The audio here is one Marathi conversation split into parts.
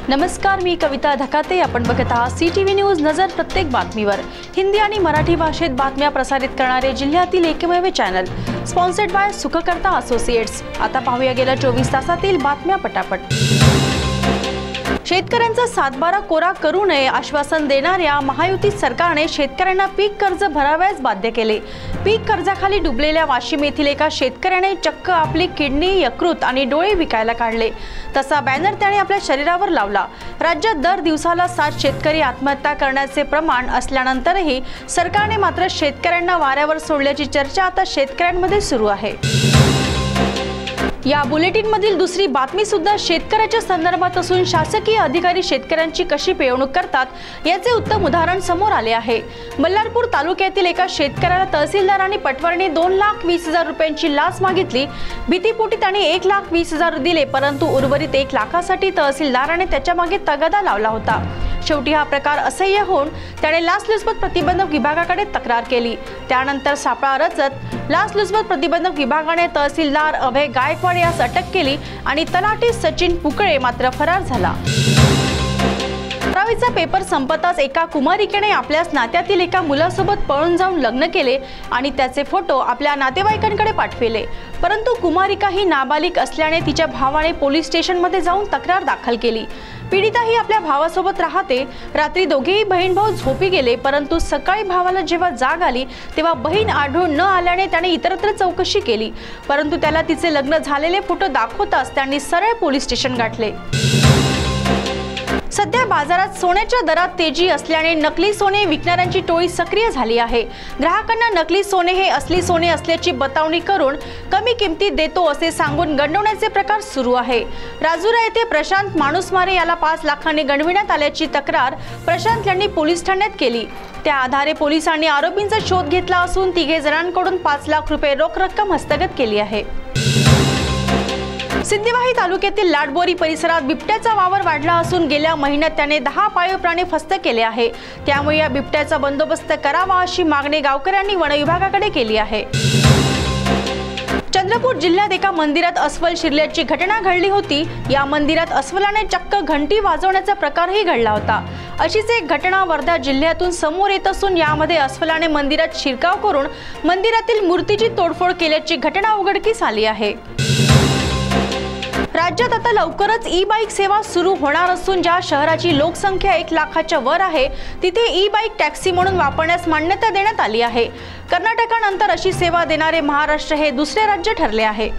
नमस्कार, मी कविता धकाते. आपण बघत आहात CTV न्यूज. नजर प्रत्येक बातमीवर. हिंदी आणि मराठी भाषेत बातम्या प्रसारित करणारे जिल्ह्यातील एकमेव channel. Sponsored by Sukhkarta associates. आता पाहूया गेल्या 24 तासातील बातम्या पटापट. शेतकऱ्यांचा सातबारा कोरा करू नये आश्वासन देणाऱ्या महायुती सरकारने शेतकऱ्यांना पीक कर्ज भरावयास बाध्य केले. पीक कर्जाखाली डुबलेल्या वाशिम येथील एका शेतकऱ्याने चक्क आपली किडनी, यकृत आणि डोळे विकायला काढले. तसा बॅनर त्याने आपल्या शरीरावर लावला. राज्यात दर दिवसाला 7 शेतकरी आत्महत्या करण्याचे प्रमाण असल्यानंतरही सरकारने मात्र शेतकऱ्यांना वाऱ्यावर सोडल्याची चर्चा आता शेतकऱ्यांमध्ये सुरू आहे. या बुलेटिन मधील दुसरी बातमी सुद्धा शेतकऱ्याच्या संदर्भात असून शासकीय अधिकारी शेतकऱ्यांची कशी पिळवणूक करतात याचे उत्तम उदाहरण समोर आले आहे. बल्लारपूर तालुक्यातील एका शेतकऱ्याला तहसीलदारांनी पटवर्णी 2,20,000 रुपयांची लाच मागितली. भीतीपोटी त्याने 1,20,000 दिले, परंतु उर्वरित 1 लाखासाठी तहसीलदाराने त्याच्या मागे तगादा लावला होता. शेवटी हा प्रकार असह्य होऊन त्याने लाचलुचपत प्रतिबंधक विभागाकडे तक्रार केली. त्यानंतर सापळा रचत लाचलुचपत प्रतिबंधक विभागाने तहसीलदार अभय गायकवाड यास अटक केली आणि तलाठी सचिन पुकळे मात्र फरार झाला. 12वीचा पेपर संपताच एका कुमारिकेने आपल्याच नात्यातील एका मुलासोबत पळून जाऊन लग्न केले आणि त्याचे फोटो आपल्या नातेवाईकांकडे पाठविले. परंतु कुमारिका ही नाबालिग असल्याने तिच्या भावाने पोलीस स्टेशनमध्ये जाऊन तक्रार दाखल केली. पीडिता ही आपल्या भावासोबत राहते. रात्री दोघेही बहीण भाऊ झोपी गेले, परंतु सकाळी भावाला जेव्हा जाग आली तेव्हा बहीण आढळून न आल्याने त्याने इतरत्र चौकशी केली, परंतु त्याला तिचे लग्न झालेले फोटो दाखवताच त्यांनी सरळ पोलीस स्टेशन गाठले. सध्या बाजारात सोन्याच्या दरात तेजी असल्याने नकली सोने विकणाऱ्यांची टोळी सक्रिय झाली आहे. ग्राहकांना नकली सोने हे असली सोने असल्याची बतावणी करून कमी किमतीत देतो असे सांगून गंडवण्याचे प्रकार सुरू आहे. राजुरा येथे प्रशांत माणूसमारे याला 5 लाखांनी गंडविण्यात आल्याची तक्रार प्रशांत यांनी पोलीस ठाण्यात केली. त्या आधारे पोलिसांनी आरोपींचा शोध घेतला असून 3 जणांकडून 5 लाख रुपये रोख रक्कम हस्तगत केली आहे. सिंदेवाही तालुक्यातील लाडबोरी परिसरात बिबट्याचा वावर वाढला असून गेल्या महिन्यात त्याने 10 पाळीव प्राणी फस्त केले आहे. त्यामुळे या बिबट्याचा बंदोबस्त करावा अशी मागणी गावकऱ्यांनी वन विभागाकडे केली आहे. चंद्रपूर जिल्ह्यात एका मंदिरात अस्वल शिरल्याची घटना घडली होती. या मंदिरात अस्वलाने चक्क घंटी वाजवण्याचा प्रकारही घडला होता. अशीच एक घटना वर्धा जिल्ह्यातून समोर येत असून यामध्ये अस्वलाने मंदिरात शिरकाव करून मंदिरातील मूर्तीची तोडफोड केल्याची घटना उघडकीस आली आहे. राज्यात आता लवकरच ई-बाईक सेवा सुरू होणार असून ज्या शहराची लोकसंख्या 1 लाखाच्या वर आहे तिथे ई-बाईक टॅक्सी म्हणून वापरण्यास मान्यता देण्यात आली आहे. कर्नाटकानंतर अशी सेवा देणारे महाराष्ट्र हे दुसरे राज्य ठरले आहे.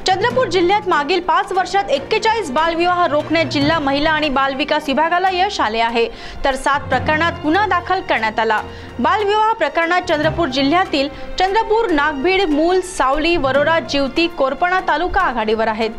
चंद्रपूर जिल्ह्यात मागील 5 वर्षात 41 बालविवाह रोखण्यात जिल्हा महिला आणि बाल विकास विभागाला यश आले आहे, तर 7 प्रकरणात गुन्हा दाखल करण्यात आला. बालविवाह प्रकरणात चंद्रपूर जिल्ह्यातील चंद्रपूर, नागभीड, मूल, सावली, वरोरा, जिवती, कोरपणा तालुका आघाडीवर आहेत.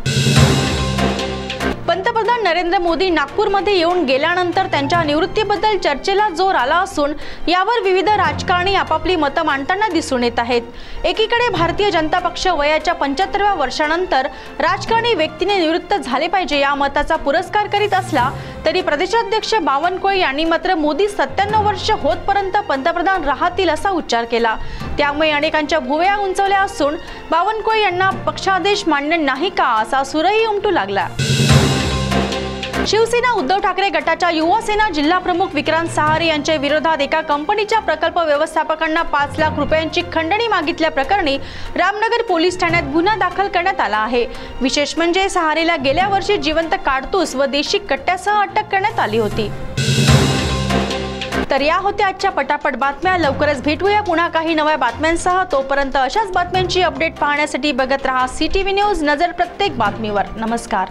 पंतप्रधान नरेंद्र मोदी नागपूरमध्ये येऊन गेल्यानंतर त्यांच्या निवृत्तीबद्दल चर्चेला जोर आला असून यावर विविध राजकारणी आपापली मतं मांडताना दिसून येत आहेत. एकीकडे भारतीय जनता पक्ष वयाच्या 75व्या वर्षानंतर राजकारणी व्यक्तीने निवृत्त झाले पाहिजे या मताचा पुरस्कार करीत असला तरी प्रदेशाध्यक्ष बावनकुळे यांनी मात्र मोदी 97 वर्ष होतपर्यंत पंतप्रधान राहतील असा उच्चार केला. त्यामुळे अनेकांच्या भुवया उंचवल्या असून बावनकुळे यांना पक्षादेश मान्य नाही का असा सूरही उमटू लागला. शिवसेना उद्धव ठाकरे गटाच्या युवासेना जिल्हा प्रमुख विक्रांत सहारे यांच्या विरोधात एका कंपनीच्या प्रकल्प व्यवस्थापकांना 5 लाख रुपयांची खंडणी मागितल्या प्रकरणी रामनगर पोलीस ठाण्यात गुन्हा दाखल करण्यात आला आहे. विशेष म्हणजे सहारेला गेल्या वर्षी जिवंत काडतूस व देशी कट्ट्यासह अटक करण्यात आली होती. तर या होत्या आजच्या पटापट बातम्या. लवकरच भेटूया पुन्हा काही नव्या बातम्यांसह. तोपर्यंत अशाच बातम्यांची अपडेट पाहण्यासाठी बघत रहा CTV न्यूज. नजर प्रत्येक बातमीवर. नमस्कार.